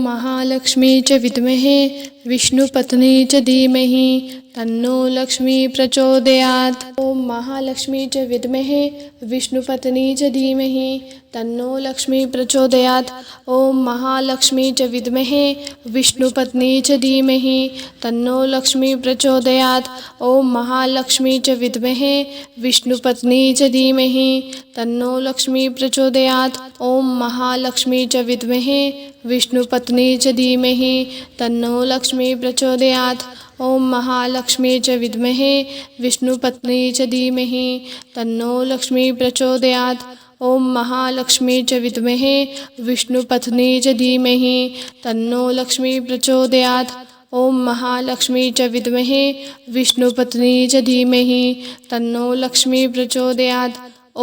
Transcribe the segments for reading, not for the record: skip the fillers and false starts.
महालक्ष्मी च विद्महे विष्णुपत्नी च धीमहि तन्नो लक्ष्मी प्रचोदयात्। ॐ महालक्ष्मी च विद्महे विष्णुपत्नी च धीमहि तन्नो लक्ष्मी प्रचोदयात्। ॐ महालक्ष्मी च विद्महे विष्णुपत्नी च धीमहि तन्नो लक्ष्मी प्रचोदयात्। ॐ महालक्ष्मी च विद्महे विष्णुपत्नी च धीमहि तन्नो लक्ष्मी प्रचोदयात्। ॐ महालक्ष्मी च विद्महे विष्णुपत्नी च धीमहि तन्नो लक्ष्मी प्रचोदयात्। ॐ महालक्ष्मी च विद्महे विष्णुपत्नी च धीमहि तन्नो लक्ष्मी प्रचोदयात्। ॐ महालक्ष्मी च विद्महे विष्णुपत्नी च धीमहि तन्नो लक्ष्मी प्रचोदयात्। ॐ महालक्ष्मी च विद्महे विष्णुपत्नी च धीमहि तन्नो लक्ष्मी प्रचोदयात्।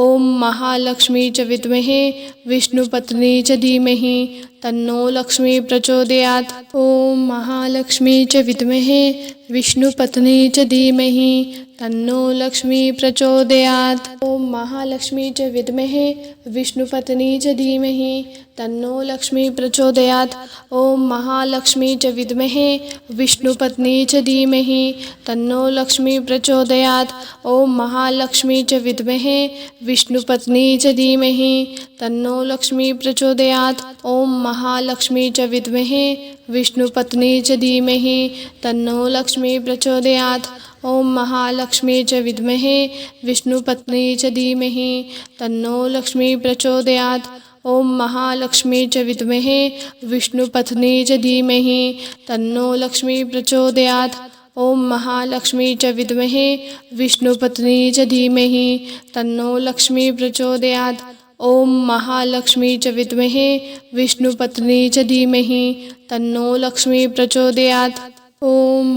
ॐ महालक्ष्मी च विद्महे विष्णुपत्नी च धीमहि तन्नो लक्ष्मी प्रचोदयात्। ॐ महालक्ष्मी च विद्महे विष्णुपत्नी च धीमहि तन्नो लक्ष्मी प्रचोदयात्। ॐ महालक्ष्मी च विद्महे विष्णुपत्नी च धीमहि तन्नो लक्ष्मी प्रचोदयात्। ॐ महालक्ष्मी च विद्महे विष्णुपत्नी च धीमहि तन्नो लक्ष्मी प्रचोदयात्। ॐ महालक्ष्मी च विद्महे विष्णुपत्नी च धीमहि तन्नो लक्ष्मी प्रचोदयात्। ॐ महालक्ष्मी च विद्महे विष्णुपत्नी च धीमहि तन्नो लक्ष्मी प्रचोदयात्। ॐ महालक्ष्मी च विद्महे विष्णुपत्नी च धीमहि तन्नो लक्ष्मी प्रचोदयात्। ॐ महालक्ष्मी च विद्महे विष्णुपत्नी च धीमहि तन्नो लक्ष्मी प्रचोदयात्। ॐ महालक्ष्मी च विद्महे विष्णुपत्नी च धीमहि तन्नो लक्ष्मी प्रचोदयात्। ॐ महालक्ष्मी च विद्महे विष्णुपत्नी च धीमहि तन्नो लक्ष्मी प्रचोदयात्। ॐ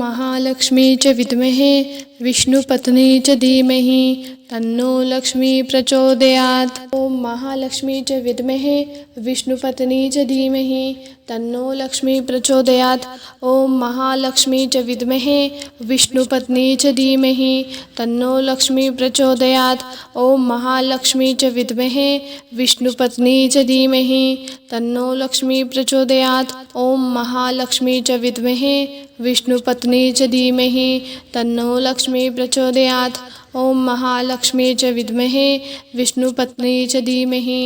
महालक्ष्मी च विद्महे विष्णुपत्नी च धीमहि तन्नो लक्ष्मी प्रचोदयात्। ॐ महालक्ष्मी च विद्महे विष्णुपत्नी च धीमहि तन्नो लक्ष्मी प्रचोदयात्। ॐ महालक्ष्मी च विद्महे विष्णुपत्नी च धीमहि तन्नो लक्ष्मी प्रचोदयात्। ॐ महालक्ष्मी च विद्महे विष्णुपत्नी च धीमहि तन्नो लक्ष्मी प्रचोदयात्। ॐ महालक्ष्मी च विद्महे विष्णुपत्नी च धीमहि तन्नो लक्ष्मी प्रचोदयात्। ॐ महालक्ष्मी च विद्महे विष्णुपत्नी च धीमहि तन्नो लक्ष्मी प्रचोदयात्। ॐ महालक्ष्मी च विद्महे विष्णुपत्नी च धीमहि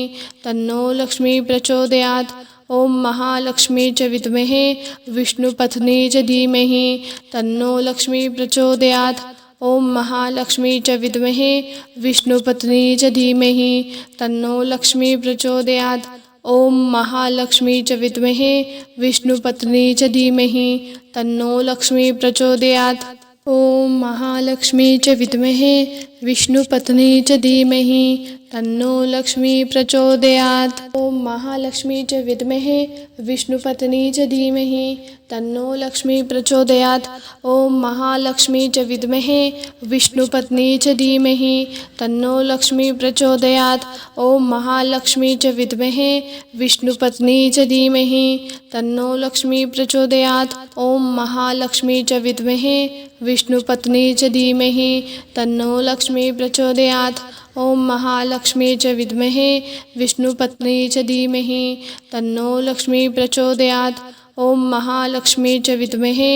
तन्नो लक्ष्मी प्रचोदयात्। ॐ महालक्ष्मी च विद्महे विष्णुपत्नी च धीमहि तन्नो लक्ष्मी प्रचोदयात्। ॐ महालक्ष्मी च विद्महे विष्णुपत्नी च धीमहि तन्नो लक्ष्मी प्रचोदयात्। ॐ महालक्ष्मी च विद्महे विष्णुपत्नी च धीमहि तन्नो लक्ष्मी प्रचोदयात्। ॐ महालक्ष्मी च विद्महे विष्णुपत्नी च धीमहि तन्नो लक्ष्मी प्रचोदयात्। ॐ महालक्ष्मी च विद्महे विष्णुपत्नी च धीमहि तन्नो लक्ष्मी प्रचोदयात्। ॐ महालक्ष्मी च विद्महे विष्णुपत्नी च धीमहि तन्नो लक्ष्मी प्रचोदयात्। ॐ महालक्ष्मी च विद्महे विष्णुपत्नी च धीमहि तन्नो लक्ष्मी प्रचोदयात्। ॐ महालक्ष्मी च विद्महे विष्णुपत्नी च धीमहि तन्नो लक्ष्मी प्रचोदयात्। ॐ महालक्ष्मी च विद्महे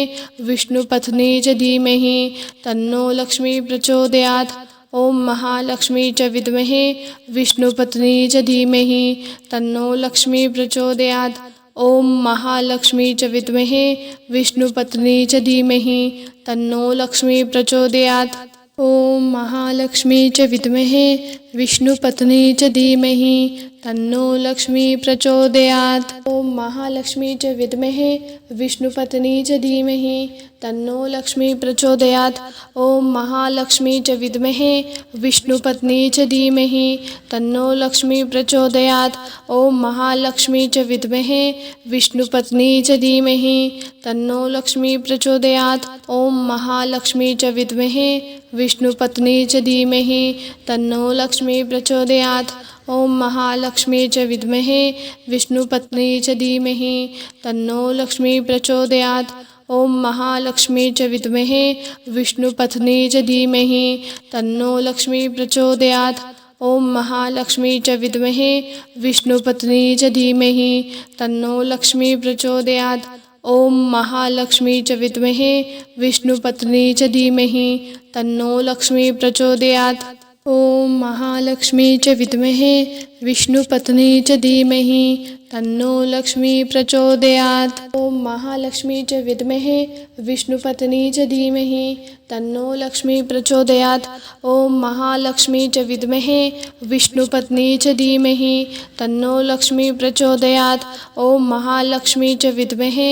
विष्णुपत्नी च धीमहि तन्नो लक्ष्मी प्रचोदयात्। ॐ महालक्ष्मी च विद्महे विष्णुपत्नी च धीमहि तन्नो लक्ष्मी प्रचोदयात्। ॐ महालक्ष्मी च विद्महे विष्णुपत्नी च धीमहि तन्नो लक्ष्मी प्रचोदयात्। ॐ महालक्ष्मी च विद्महे विष्णुपत्नी च धीमहि तन्नो लक्ष्मी प्रचोदयात्। ॐ महालक्ष्मी च विद्महे विष्णुपत्नी च धीमहि तन्नो लक्ष्मी प्रचोदयात्। ॐ महालक्ष्मी च विद्महे विष्णुपत्नी च धीमहि तन्नो लक्ष्मी प्रचोदयात्। ॐ महालक्ष्मी च विद्महे विष्णुपत्नी च धीमहि तन्नो लक्ष्मी प्रचोदयात्। ॐ महालक्ष्मी च विद्महे विष्णुपत्नी च धीमहि तन्नो लक्ष्मी प्रचोदयात्। ॐ महालक्ष्मी च विद्महे विष्णुपत्नी च धीमहि तन्नो लक्ष्मी प्रचोदयात्। ॐ महालक्ष्मी च विद्महे विष्णुपत्नी च धीमहि तन्नो लक्ष्मी प्रचोदयात्। ॐ महालक्ष्मी च विद्महे विष्णुपत्नी च धीमहि तन्नो लक्ष्मी प्रचोदयात्। ॐ महालक्ष्मी च विद्महे विष्णुपत्नी च धीमहि तन्नो लक्ष्मी प्रचोदयात्। ॐ महालक्ष्मी च विद्महे विष्णुपत्नी च धीमहि तन्नो लक्ष्मी प्रचोदयात्। ॐ महालक्ष्मी च विद्महे विष्णुपत्नी च धीमहि तन्नो लक्ष्मी प्रचोदयात्। ॐ महालक्ष्मी च विद्महे विष्णुपत्नी च धीमहि तन्नो लक्ष्मी प्रचोदयात्। ॐ महालक्ष्मी च विद्महे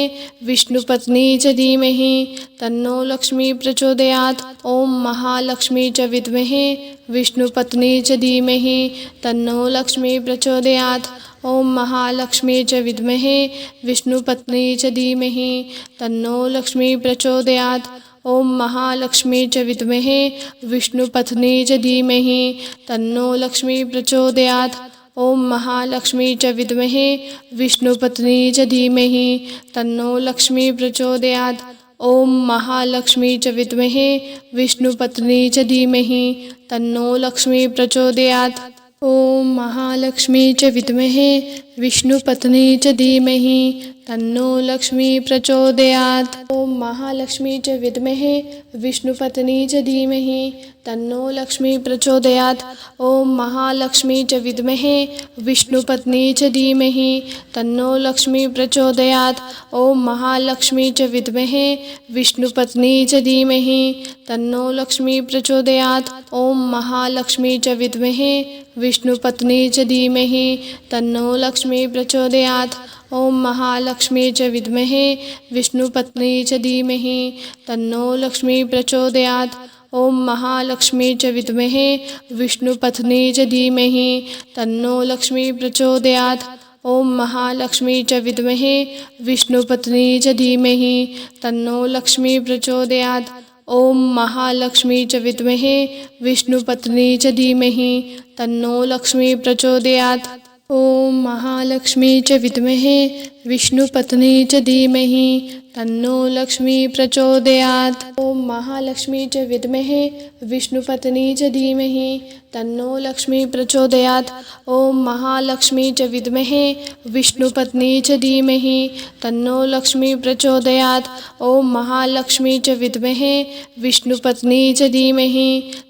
विष्णुपत्नी च धीमहि तन्नो लक्ष्मी प्रचोदयात्। ॐ महालक्ष्मी च विद्महे विष्णुपत्नी च धीमहि तन्नो लक्ष्मी प्रचोदयात्। ॐ महालक्ष्मी च विद्महे विष्णुपत्नी च धीमहि तन्नो लक्ष्मी प्रचोदयात्। ॐ महालक्ष्मी च विद्महे विष्णुपत्नी च धीमहि तन्नो लक्ष्मी प्रचोदयात्। ॐ महालक्ष्मी च विद्महे विष्णुपत्नी च धीमहि तन्नो लक्ष्मी प्रचोदयात्। ॐ महालक्ष्मी च विद्महे विष्णुपत्नी च धीमहि तन्नो लक्ष्मी प्रचोदयात्। ॐ महालक्ष्मी च विद्महे विष्णुपत्नी च धीमहि तन्नो लक्ष्मी प्रचोदयात्। ॐ महालक्ष्मी च विद्महे विष्णुपत्नी च धीमहि तन्नो लक्ष्मी प्रचोदयात्। ॐ महालक्ष्मी च विद्महे विष्णुपत्नी च धीमहि तन्नो लक्ष्मी प्रचोदयात्। ॐ महालक्ष्मी च विद्महे विष्णुपत्नी च धीमहि तन्नो लक्ष्मी प्रचोदयात्। ॐ महालक्ष्मी च विद्महे विष्णुपत्नी च धीमहि तन्नो लक्ष्मी प्रचोदयात्। ॐ महालक्ष्मी च विद्महे विष्णुपत्नी च धीमहि तन्नो लक्ष्मी प्रचोदयात्। ॐ महालक्ष्मी च विद्महे विष्णुपत्नी च धीमहि तन्नो लक्ष्मी प्रचोदयात्। ॐ महालक्ष्मी च विद्महे विष्णुपत्नी च धीमहि तन्नो लक्ष्मी प्रचोदयात्। ॐ महालक्ष्मी च विद्महे विष्णुपत्नी च धीमहि तन्नो लक्ष्मी प्रचोदयात्। ॐ महालक्ष्मी च विद्महे विष्णुपत्नी च धीमहि तन्नो लक्ष्मी प्रचोदयात्। ॐ महालक्ष्मी च विद्महे विष्णुपत्नी च धीमहि तन्नो लक्ष्मी प्रचोदयात्। ॐ महालक्ष्मी च विद्महे विष्णुपत्नी च धीमहि तन्नो लक्ष्मी प्रचोदयात्। ॐ महालक्ष्मी च विद्महे विष्णुपत्नी च धीमहि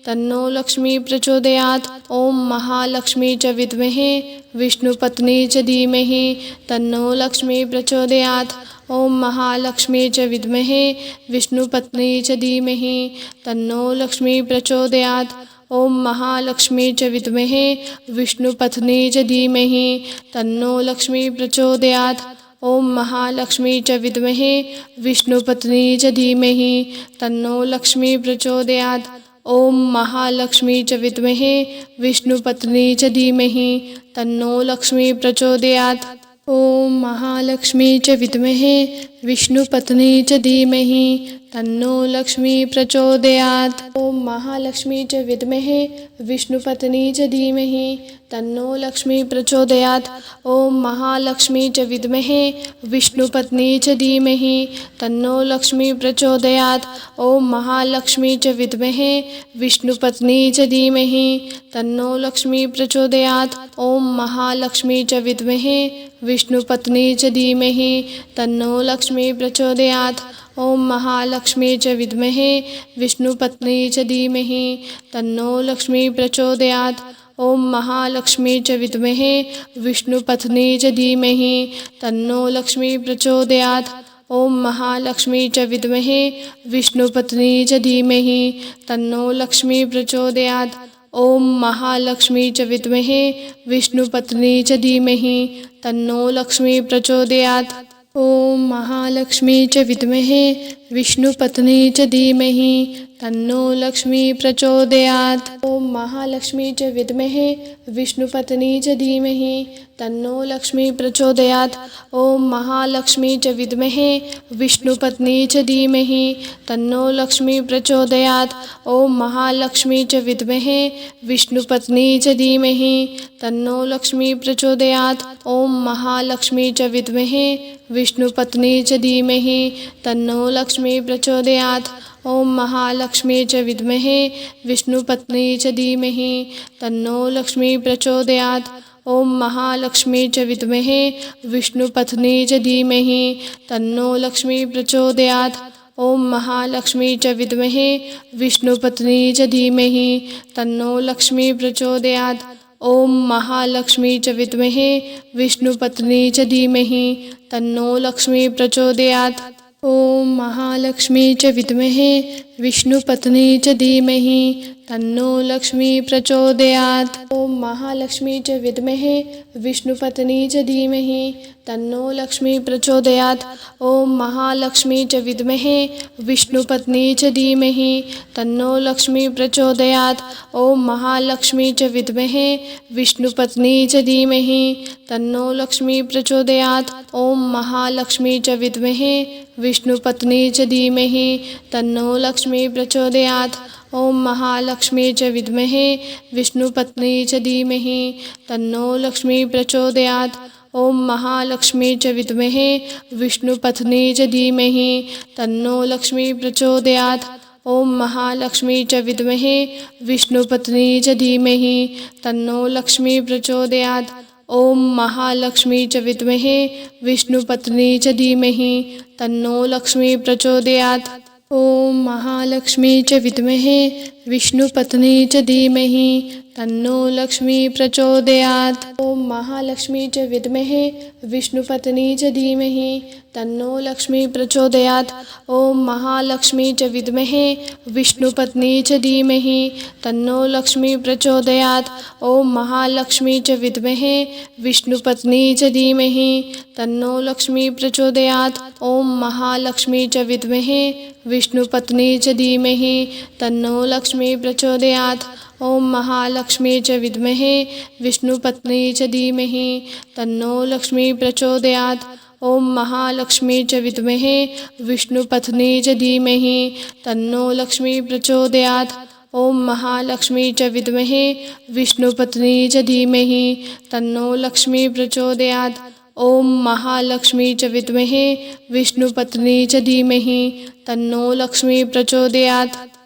तन्नो लक्ष्मी प्रचोदयात्। ॐ महालक्ष्मी च विद्महे विष्णुपत्नी च धीमहि तन्नो लक्ष्मी प्रचोदयात्। ॐ महालक्ष्मी च विद्महे विष्णुपत्नी च धीमहि तन्नो लक्ष्मी प्रचोदयात्। ॐ महालक्ष्मी च विद्महे विष्णुपत्नी च धीमहि तन्नो लक्ष्मी प्रचोदयात्। ॐ महालक्ष्मी च विद्महे विष्णुपत्नी च धीमहि तन्नो लक्ष्मी प्रचोदयात्। ॐ महालक्ष्मी च विद्महे विष्णुपत्नी च धीमहि तन्नो लक्ष्मी प्रचोदयात्। ॐ महालक्ष्मी च विद्महे विष्णुपत्नी च धीमहि तन्नो लक्ष्मी प्रचोदयात्। ॐ महालक्ष्मी च विद्महे विष्णुपत्नी च धीमहि तन्नो लक्ष्मी प्रचोदयात्। ॐ महालक्ष्मी च विद्महे विष्णुपत्नी च धीमहि तन्नो लक्ष्मी प्रचोदयात्। ॐ महालक्ष्मी च विद्महे विष्णुपत्नी च धीमहि तन्नो लक्ष्मी प्रचोदयात्। ॐ महालक्ष्मी च विद्महे विष्णुपत्नी च धीमहि तन्नो लक्ष्मी प्रचोदयात्। ॐ महालक्ष्मी च विद्महे विष्णुपत्नी च धीमहि तन्नो लक्ष्मी प्रचोदयात्। ॐ महालक्ष्मी च विद्महे विष्णुपत्नी च धीमहि तन्नो लक्ष्मी प्रचोदयात्। ॐ महालक्ष्मी च विद्महे विष्णुपत्नी च धीमहि तन्नो लक्ष्मी प्रचोदयात्। ॐ महालक्ष्मी च विद्महे विष्णुपत्नी च धीमहि तन्नो लक्ष्मी प्रचोदयात्। ॐ महालक्ष्मी च विद्महे विष्णुपत्नी च धीमहि तन्नो लक्ष्मी प्रचोदयात्। ॐ महालक्ष्मी च विद्महे विष्णुपत्नी च धीमहि तन्नो लक्ष्मी प्रचोदयात्। ॐ महालक्ष्मी च विद्महे विष्णुपत्नी च धीमहि तन्नो लक्ष्मी प्रचोदयात्। ॐ महालक्ष्मी च विद्महे विष्णुपत्नी च धीमहि तन्नो लक्ष्मी प्रचोदयात्। ॐ महालक्ष्मी च विद्महे विष्णुपत्नी च धीमहि तन्नो लक्ष्मी प्रचोदयात्। ॐ महालक्ष्मी च विद्महे विष्णुपत्नी च धीमहि तन्नो लक्ष्मी प्रचोदयात्। ॐ महालक्ष्मी च विद्महे विष्णुपत्नी च धीमहि तन्नो लक्ष्मी प्रचोदयात्। ॐ महालक्ष्मी च विद्महे विष्णुपत्नी च धीमहि तन्नो लक्ष्मी प्रचोदयात्। ॐ महालक्ष्मी च विद्महे विष्णुपत्नी च धीमहि तन्नो लक्ष्मी प्रचोदयात्। ॐ महालक्ष्मी च विद्महे विष्णुपत्नी च धीमहि तन्नो लक्ष्मी प्रचोदयात्। ॐ महालक्ष्मी च विद्महे विष्णुपत्नी च धीमहि तन्नो लक्ष्मी प्रचोदयात्। ॐ महालक्ष्मी च विद्महे विष्णुपत्नी च धीमहि तन्नो लक्ष्मी प्रचोदयात्। ॐ महालक्ष्मी च विद्महे विष्णुपत्नी च धीमहि तन्नो लक्ष्मी प्रचोदयात्। ॐ महालक्ष्मी च विद्महे विष्णुपत्नी च धीमहि तन्नो लक्ष्मी प्रचोदयात्। ॐ महालक्ष्मी च विद्महे विष्णुपत्नी च धीमहि तन्नो लक्ष्मी प्रचोदयात्। ॐ महालक्ष्मी च विद्महे विष्णुपत्नी च धीमहि तन्नो लक्ष्मी प्रचोदयात्। ॐ महालक्ष्मी च विद्महे विष्णुपत्नी च धीमहि तन्नो लक्ष्मी प्रचोदयात्। ॐ महालक्ष्मी च विद्महे विष्णुपत्नी च धीमहि तन्नो लक्ष्मी प्रचोदयात्। ॐ महालक्ष्मी च विद्महे विष्णुपत्नी च धीमहि तन्नो लक्ष्मी प्रचोदयात्। ॐ महालक्ष्मी च विद्महे विष्णुपत्नी च धीमहि तन्नो लक्ष्मी प्रचोदयात्। ॐ महालक्ष्मी च विद्महे विष्णुपत्नी च धीमहि तन्नो लक्ष्मी प्रचोदयात्। ॐ महालक्ष्मी च विद्महे विष्णुपत्नी च धीमहि तन्नो लक्ष्मी प्रचोदयात्। ॐ महालक्ष्मी च विद्महे विष्णुपत्नी च धीमहि तन्नो लक्ष्मी प्रचोदयात्। ॐ महालक्ष्मी च विद्महे विष्णुपत्नी च धीमहि तन्नो लक्ष्मी प्रचोदयात्। ॐ महालक्ष्मी च विद्महे विष्णुपत्नी च धीमहि तन्नो लक्ष्मी प्रचोदयात्। ॐ महालक्ष्मी च विद्महे विष्णुपत्नी च धीमहि तन्नो लक्ष्मी प्रचोदयात्। ॐ महालक्ष्मी च विद्महे विष्णुपत्नी च धीमहि तन्नो लक्ष्मी प्रचोदयात्।